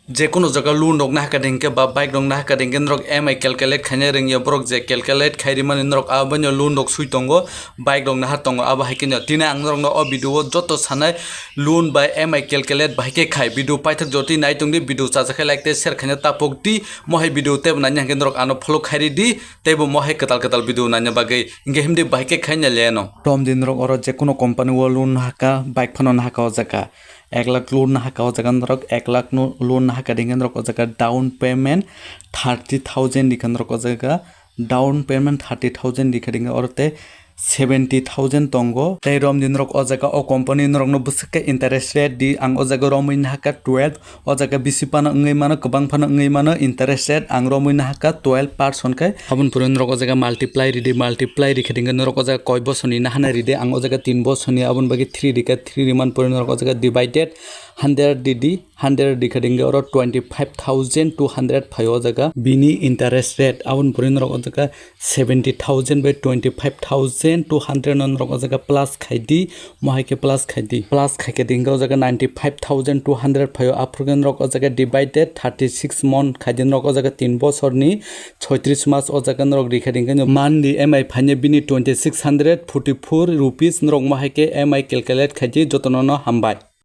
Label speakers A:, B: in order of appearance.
A: যে কোনো জায়গা লোন রক না হাকা দেंगे বা বাইক রক না হাকা দেंगे নরক এমআই ক্যালকুলেট খাইনে রঙিয়া ব্রক যে ক্যালকুলেট খাইরি মানে নরক আবানি লোন রক সুই তঙ্গো বাইক রক না হাতঙ্গো আবা হাইকিনো তিনে আং নরক অ ভিডিও যত সানাय লোন বা এমআই ক্যালকুলেট বাহাইকে খাই ভিডিও পাইথাক জতি নাই তংদি ভিডিও চাজাখাই লাইকতে শেয়ার খাইনে তাপক দি মহাই ভিডিও তেব নানি হাंगे नरक आनो फॉलो खाइरि दी तेबो महाय कताल कताल भिडिओ नानि बागै इंगे हिमदि बाइके खाइने लेनो टम दिन नरक और जे कोनो कंपनी वो लोन हाका बाइक फनो ना हाका जाका 1 लाख लोन ना हाका जाका नरक 1 लाख लोन ना हाका देंगे नरक जाका डाउन पेमेंट 30,000 दिखा नरक जाका डाउन पेमेंट 30,000 दिखा देंगे और ते 70,000 तंगो तै रम दिन रक ओ जागा ओ कंपनी नरक न बुसके इंटरेस्ट रेट दि आं ओ जागा रमइन हाका 12 ओ जागा बिसि पाना ngै मानो गोबां फाना ngै मानो इंटरेस्ट रेट आं रमइन हाका 12% kai habun purin रक ओ जागा मल्टीप्लाई रिखेदिंग नरक ओ जागा कय बसनि ना हाना रिदे आं ओ जागा 3 बसनि आबुन बागि 3 रिका 3 रिमान पुrin रक ओ जागा डिवाइडेड 100 डिदि 100 दिखदिंग और 25,200 फायो जागा बिनि इंटरेस्ट रेट आबुन पुrin रक ओ जागा 70,000 by 25,200 नन रक ओ जागा प्लस खाइदि महायके प्लस खाइके दिंग ओ जागा 95,200 फायो आफुरगन रक ओ जागा डिवाइडेड 36 month खाइदिन रक ओ जागा 3 बसरनि 36 मास ओ जागा नरक दिखदिंग मानलि एमआई फाइने बिनि 2644 रुपीस नरक महायके एमआई कैलकुलेट खाइदि जतननो हामबाय।